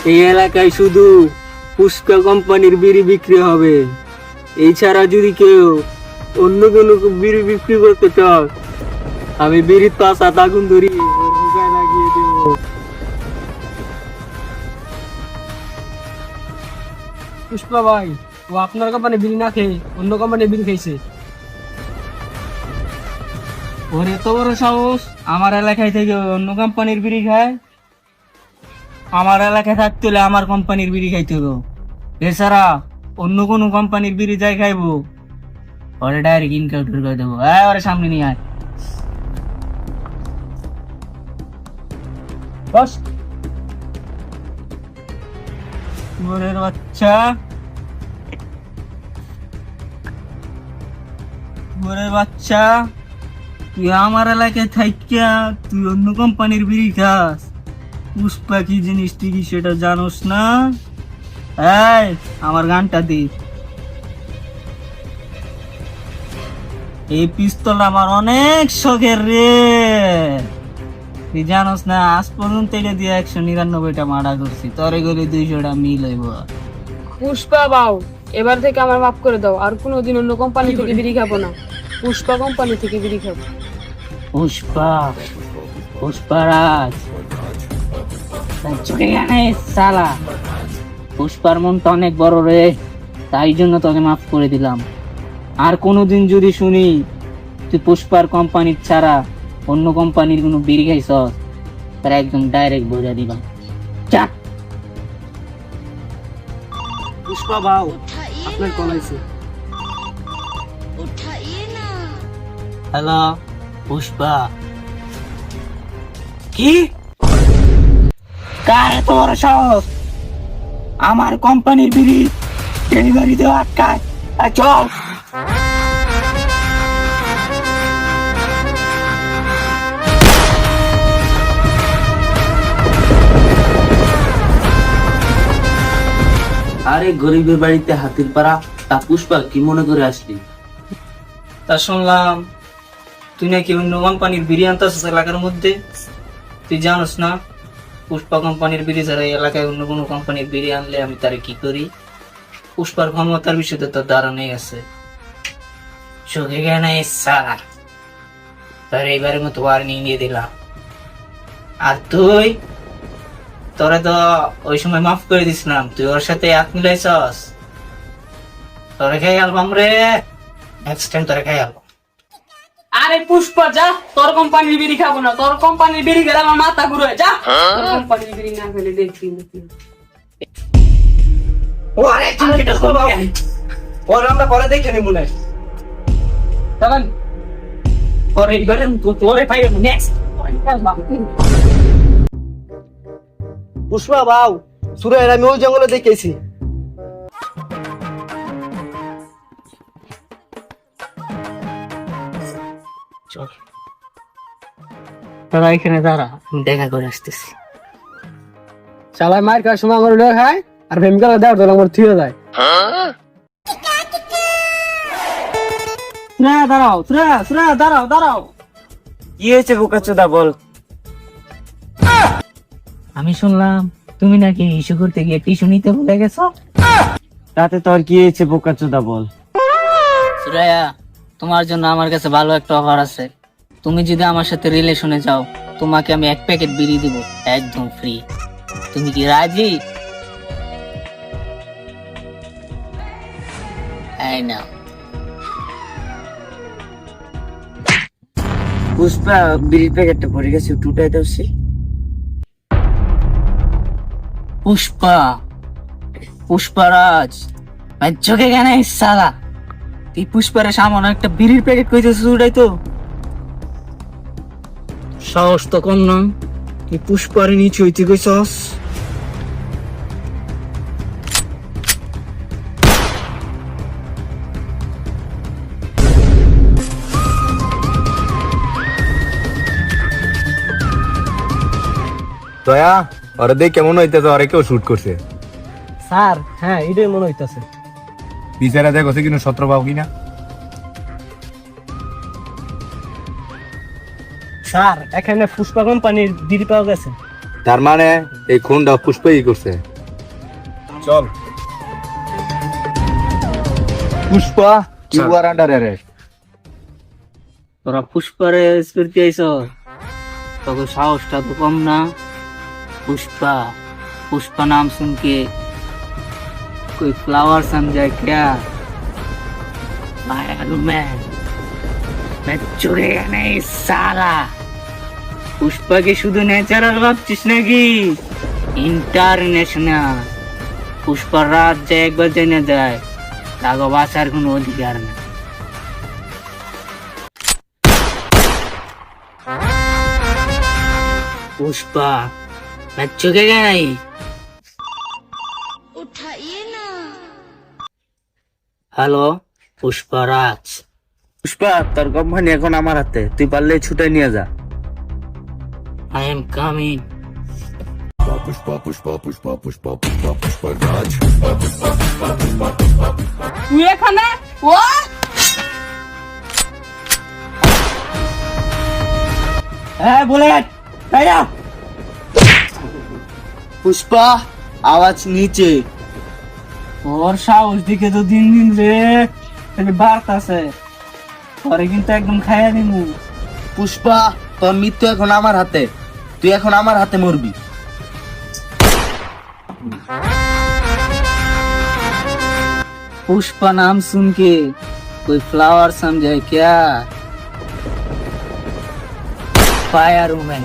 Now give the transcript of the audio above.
এই এলাকায় শুধু পুষ্পা কোম্পানির বিড়ি বিক্রি হবে। এছাড়া যদি কেউ অন্য কোনো বিড়ি বিক্রি করতে চায়, আমি বিড়ির পাশা আগুন ধরি ওর মুখে লাগিয়ে দেব। পুষ্পা ভাই, ও আপনার কোম্পানি বিড়ি না খেয়ে অন্য কোম্পানি বিড়ি খেয়েছে। ওর এত বড় সাহস আমার এলাকায় থেকে অন্য কোম্পানির বিড়ি খায়। আমার এলাকায় থাকতে হলে আমার কোম্পানির বিড়ি খাইতে হলো, এছাড়া অন্য কোনো কোম্পানির বিড়ি যাই খাইবো ওরে ডাইরেক্ট ইনকাউন্টার করে দেবো। ওরে সামনে নিয়ে আয়। বস। ওরের বাচ্চা, ওরের বাচ্চা, তুই আমার এলাকায় থাইকা তুই অন্য কোম্পানির বিড়ি খাস। পুষ্পা কি জিনিস তুই কি সেটা জানোস না? এই আমার গানটা দে। এই পিস্তল আমার অনেক শখের রে, তুই জানোস না? আজ পর্যন্ত এটা দিয়ে 199টা মার্ডার করছি, তরে গেলে 200টা মিল হইব। পুষ্পা বাউ, এবার থেকে আমার মাফ করে দাও, আর কোনোদিন অন্য কোম্পানি থেকে বিড়ি খাবো না। পুষ্পা কোম্পানি থেকে বিড়ি খাবো। পুষ্পা, পুষ্পারাজ, চোখে গানে সালা। পুষ্পার মনটা অনেক বড় রে, তাই জন্য তোকে মাফ করে দিলাম। আর কোনোদিন যদি শুনি তুই পুষ্পার কোম্পানির ছাড়া অন্য কোম্পানির কোনো বিড়ি খাইছ, তারা একদম ডাইরেক্ট বোঝা দিলাম। চা। পুষ্পা ভাও, আপনার কল আইছে। হ্যালো পুষ্পা। কি? কার এত বড় সাহস আমার কোম্পানির বিড়ি ডেলিভারি দেওয়া আটকায়? চল। আরে গরিবের বাড়িতে হাতির পাড়া, তা পুষ্পা কি মনে করে আসলি? তা শুনলাম তুই নাকি অন্য কোম্পানির বিড়ি আনতেছিস এলাকার মধ্যে। তুই জানোস না পুষ্পা কোম্পানির বিড়ি ছাড়া এই এলাকায় অন্য কোনো কোম্পানির বিড়ি আনলে আমি তারে কি করি? পুষ্পার ক্ষমতার বিষয়তে তোর ধারণাই আছে। চোখে গেনে সারা তোর এইবারের মতো ওয়ার্নিং দিয়ে দিলাম। আর তুই, তোরে তো ওই সময় মাফ করে দিছিলাম, তুই ওর সাথে হাত মিলাইছস। তোরে খাই অ্যালবাম রে, নেক্সট টাইম তোরে খাই অ্যালবাম। আরে পুষ্পা যা, তোর কোম্পানির বিড়ি খাবো না। তোর কোম্পানির বিড়ি খেলে আমার মাথা ঘুরে। যা, তোর কোম্পানির বিড়ি না খেলে দেখছি। ওরে চিন্তা করব, ওর আমরা পরে দেখে নিব না। চলেন ওরে এইবারে তোরে পাই নেক্সট। পুষ্পা ভাও, সুরের আমি ওই জঙ্গলে দেখেছি। চল তোরা এখানে দাঁড়া, আমি দেখা করে আসতেছি। চালাই মার খাওয়ার সময় আমার লোক খায়, আর প্রেমিকা দেওয়ার তোর আমার থিয়ে যায়। সুরা দাঁড়াও, সুরা সুরা দাঁড়াও দাঁড়াও। কি হয়েছে বোকাচোদা বল? আমি শুনলাম তুমি নাকি ইস্যু করতে গিয়ে টিস্যু নিতে ভুলে গেছো। তাতে তোর কি হয়েছে বোকাচোদা বল? সুরাইয়া, তোমার জন্য আমার কাছে ভালো একটা অফার আছে। তুমি যদি আমার সাথে রিলেশনে যাও, তোমাকে আমি 1 প্যাকেট বিড়ি দিব একদম ফ্রি। তুমি কি রাজি? এই নাও। পুষ্পা বিড়ির প্যাকেটটা পড়ে গেছে, টুটাই দোষী। পুষ্পা, পুষ্পারাজ, চোখে কেন সালা? তুই পুষ্পারের সামনে একটা বিড়ির প্যাকেট কইতেছিস উড়াই তো? সাহস তো কম না, তুই পুষ্পারে নিচে হইতে কইছস। দয়া ওরা দেখ কেমন হইতেছে, ওরা কেউ শুট করছে। স্যার হ্যাঁ, এটাই মনে হইতাছে। বিচারা দেখো কিন্তু 17 পাও কিনা। স্যার এখানে পুষ্পা কোম্পানির বিড়ি পাওয়া গেছে। তার মানে এই খুনটা পুষ্পাই করছে। চল পুষ্পা you আর আন্ডার অ্যারেস্ট। তোরা পুষ্পারে স্পিরিট আইছ, তোকে সাহসটা তো কম না। पुष्पा पुष्पा नाम सुन के कोई फ्लावर समझा क्या? मैं चुड़ेगा नहीं साला। पुष्पा के शुद्ध ন্যাচারাল ভাবছিস নাকি? ইন্টারন্যাশনাল। পুষ্পার রাত যে একবার জেনে যায় তাকে বাঁচার কোনো অধিকার নেই। पुष्पा मैं चुकेगा नहीं। उठाइए ना। হ্যালো পুষ্পারাজ। পুষ্পা তোর কোম্পানি এখন আমার হাতে, তুই পারলে ছুটে নিয়ে যা। I am coming. তুই এখানে ও হ্যাঁ বুলেট ভাইয়া। পুষ্পা আওয়াজ নিচে। ওর সাহস দিকে তো দিন দিন রে বাড়তাছে, পরে কিন্তু একদম খাইয়া দিমু। পুষ্পা তোর মৃত্যু এখন আমার হাতে, তুই এখন আমার হাতে মরবি। पुष्पा नाम सुन के कोई फ्लावर समझे क्या? Fire women.